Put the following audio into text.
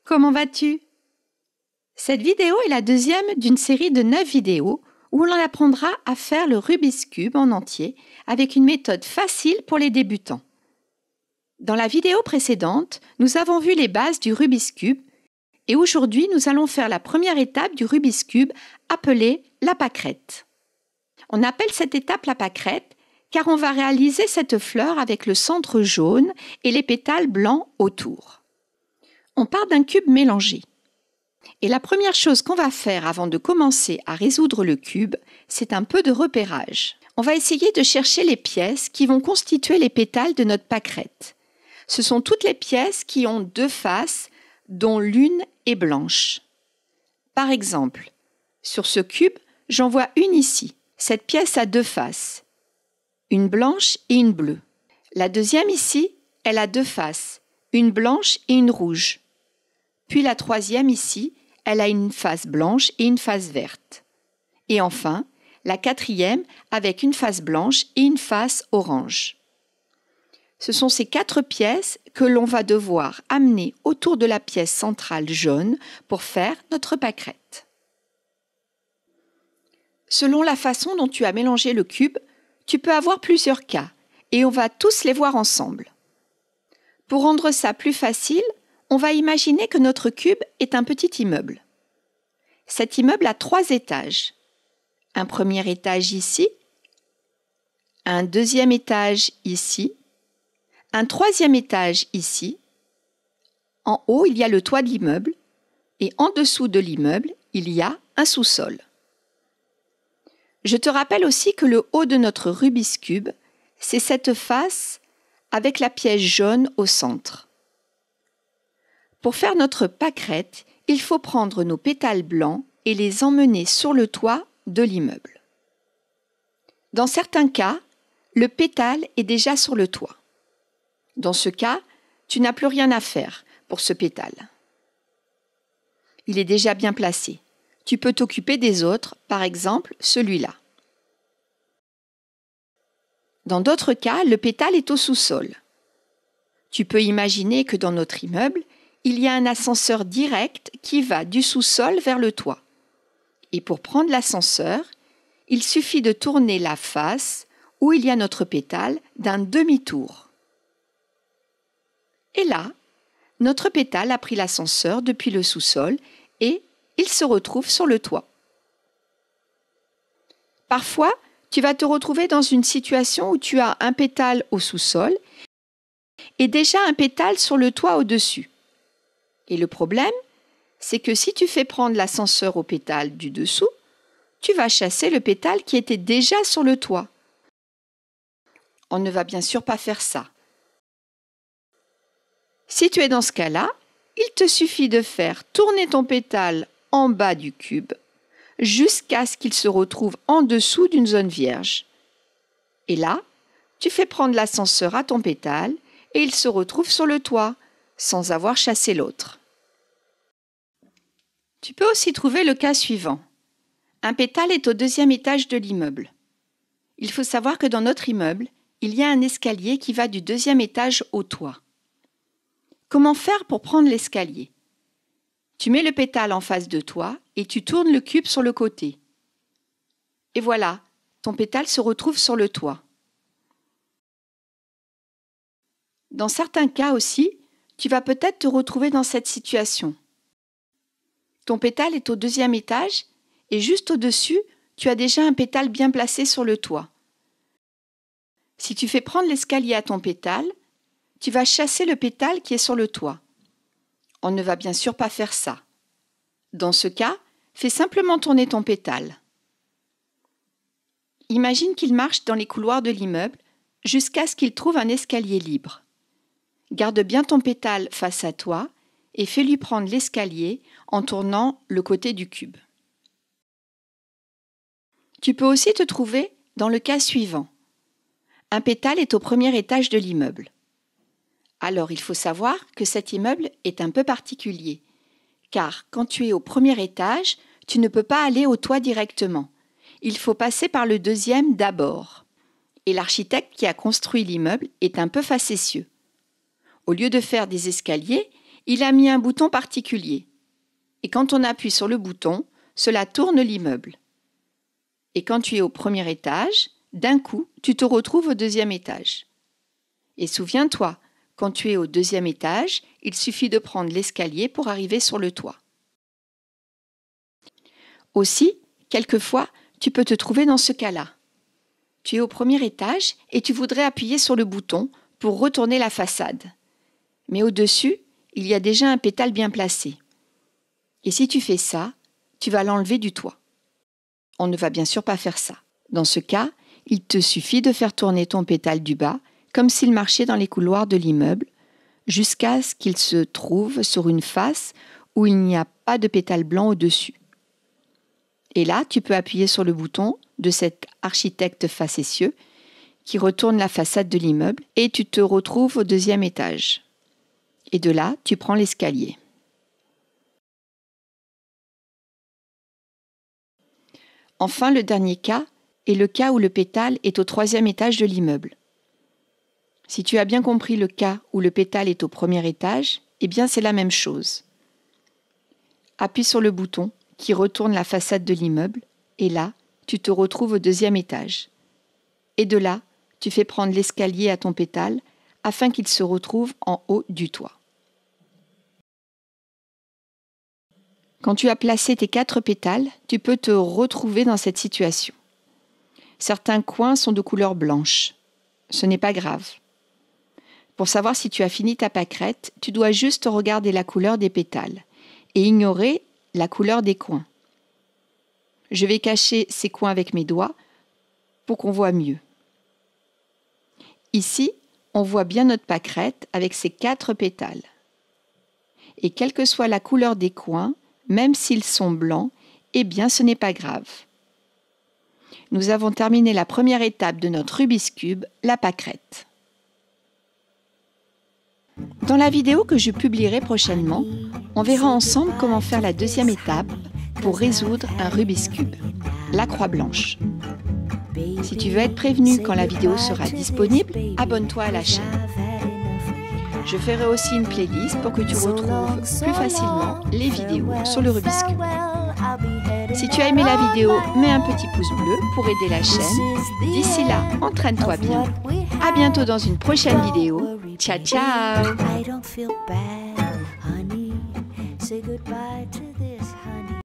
comment vas-tu? Cette vidéo est la deuxième d'une série de 9 vidéos où l'on apprendra à faire le Rubik's Cube en entier avec une méthode facile pour les débutants. Dans la vidéo précédente, nous avons vu les bases du Rubik's Cube et aujourd'hui nous allons faire la première étape du Rubik's Cube appelée la pâquerette. On appelle cette étape la pâquerette car on va réaliser cette fleur avec le centre jaune et les pétales blancs autour. On part d'un cube mélangé. Et la première chose qu'on va faire avant de commencer à résoudre le cube, c'est un peu de repérage. On va essayer de chercher les pièces qui vont constituer les pétales de notre pâquerette. Ce sont toutes les pièces qui ont deux faces, dont l'une est blanche. Par exemple, sur ce cube, j'en vois une ici. Cette pièce a deux faces, une blanche et une bleue. La deuxième ici, elle a deux faces, une blanche et une rouge. Puis la troisième ici, elle a une face blanche et une face verte. Et enfin, la quatrième avec une face blanche et une face orange. Ce sont ces 4 pièces que l'on va devoir amener autour de la pièce centrale jaune pour faire notre pâquerette. Selon la façon dont tu as mélangé le cube, tu peux avoir plusieurs cas et on va tous les voir ensemble. Pour rendre ça plus facile, on va imaginer que notre cube est un petit immeuble. Cet immeuble a 3 étages. Un premier étage ici, un deuxième étage ici, un troisième étage ici. En haut, il y a le toit de l'immeuble et en dessous de l'immeuble, il y a un sous-sol. Je te rappelle aussi que le haut de notre Rubik's Cube, c'est cette face avec la pièce jaune au centre. Pour faire notre pâquerette, il faut prendre nos pétales blancs et les emmener sur le toit de l'immeuble. Dans certains cas, le pétale est déjà sur le toit. Dans ce cas, tu n'as plus rien à faire pour ce pétale. Il est déjà bien placé. Tu peux t'occuper des autres, par exemple celui-là. Dans d'autres cas, le pétale est au sous-sol. Tu peux imaginer que dans notre immeuble, il y a un ascenseur direct qui va du sous-sol vers le toit. Et pour prendre l'ascenseur, il suffit de tourner la face où il y a notre pétale d'un demi-tour. Et là, notre pétale a pris l'ascenseur depuis le sous-sol et il se retrouve sur le toit. Parfois, tu vas te retrouver dans une situation où tu as un pétale au sous-sol et déjà un pétale sur le toit au-dessus. Et le problème, c'est que si tu fais prendre l'ascenseur au pétale du dessous, tu vas chasser le pétale qui était déjà sur le toit. On ne va bien sûr pas faire ça. Si tu es dans ce cas-là, il te suffit de faire tourner ton pétale en bas du cube jusqu'à ce qu'il se retrouve en dessous d'une zone vierge. Et là, tu fais prendre l'ascenseur à ton pétale et il se retrouve sur le toit, sans avoir chassé l'autre. Tu peux aussi trouver le cas suivant. Un pétale est au 2e étage de l'immeuble. Il faut savoir que dans notre immeuble, il y a un escalier qui va du 2e étage au toit. Comment faire pour prendre l'escalier? Tu mets le pétale en face de toi et tu tournes le cube sur le côté. Et voilà, ton pétale se retrouve sur le toit. Dans certains cas aussi, tu vas peut-être te retrouver dans cette situation. Ton pétale est au 2e étage et juste au-dessus, tu as déjà un pétale bien placé sur le toit. Si tu fais prendre l'escalier à ton pétale, tu vas chasser le pétale qui est sur le toit. On ne va bien sûr pas faire ça. Dans ce cas, fais simplement tourner ton pétale. Imagine qu'il marche dans les couloirs de l'immeuble jusqu'à ce qu'il trouve un escalier libre. Garde bien ton pétale face à toi et fais-lui prendre l'escalier en tournant le côté du cube. Tu peux aussi te trouver dans le cas suivant. Un pétale est au 1er étage de l'immeuble. Alors il faut savoir que cet immeuble est un peu particulier, car quand tu es au 1er étage, tu ne peux pas aller au toit directement. Il faut passer par le 2e d'abord. Et l'architecte qui a construit l'immeuble est un peu facétieux. Au lieu de faire des escaliers, Il a mis un bouton particulier. Et quand on appuie sur le bouton, cela tourne l'immeuble. Et quand tu es au premier étage, d'un coup, tu te retrouves au deuxième étage. Et souviens-toi, quand tu es au deuxième étage, il suffit de prendre l'escalier pour arriver sur le toit. Aussi, quelquefois, tu peux te trouver dans ce cas-là. Tu es au premier étage et tu voudrais appuyer sur le bouton pour retourner la façade. Mais au-dessus, il y a déjà un pétale bien placé. Et si tu fais ça, tu vas l'enlever du toit. On ne va bien sûr pas faire ça. Dans ce cas, il te suffit de faire tourner ton pétale du bas comme s'il marchait dans les couloirs de l'immeuble, jusqu'à ce qu'il se trouve sur une face où il n'y a pas de pétale blanc au-dessus. Et là, tu peux appuyer sur le bouton de cet architecte facétieux qui retourne la façade de l'immeuble et tu te retrouves au deuxième étage. Et de là, tu prends l'escalier. Enfin, le dernier cas est le cas où le pétale est au troisième étage de l'immeuble. Si tu as bien compris le cas où le pétale est au premier étage, eh bien c'est la même chose. Appuie sur le bouton qui retourne la façade de l'immeuble et là, tu te retrouves au deuxième étage. Et de là, tu fais prendre l'escalier à ton pétale afin qu'il se retrouve en haut du toit. Quand tu as placé tes 4 pétales, tu peux te retrouver dans cette situation. Certains coins sont de couleur blanche. Ce n'est pas grave. Pour savoir si tu as fini ta pâquerette, tu dois juste regarder la couleur des pétales et ignorer la couleur des coins. Je vais cacher ces coins avec mes doigts pour qu'on voit mieux. Ici, on voit bien notre pâquerette avec ses 4 pétales. Et quelle que soit la couleur des coins, même s'ils sont blancs, eh bien ce n'est pas grave. Nous avons terminé la première étape de notre Rubik's Cube, la pâquerette. Dans la vidéo que je publierai prochainement, on verra ensemble comment faire la deuxième étape pour résoudre un Rubik's Cube, la croix blanche. Si tu veux être prévenu quand la vidéo sera disponible, abonne-toi à la chaîne. Je ferai aussi une playlist pour que tu retrouves plus facilement les vidéos sur le Rubik's Cube. Si tu as aimé la vidéo, mets un petit pouce bleu pour aider la chaîne. D'ici là, entraîne-toi bien. À bientôt dans une prochaine vidéo. Ciao, ciao!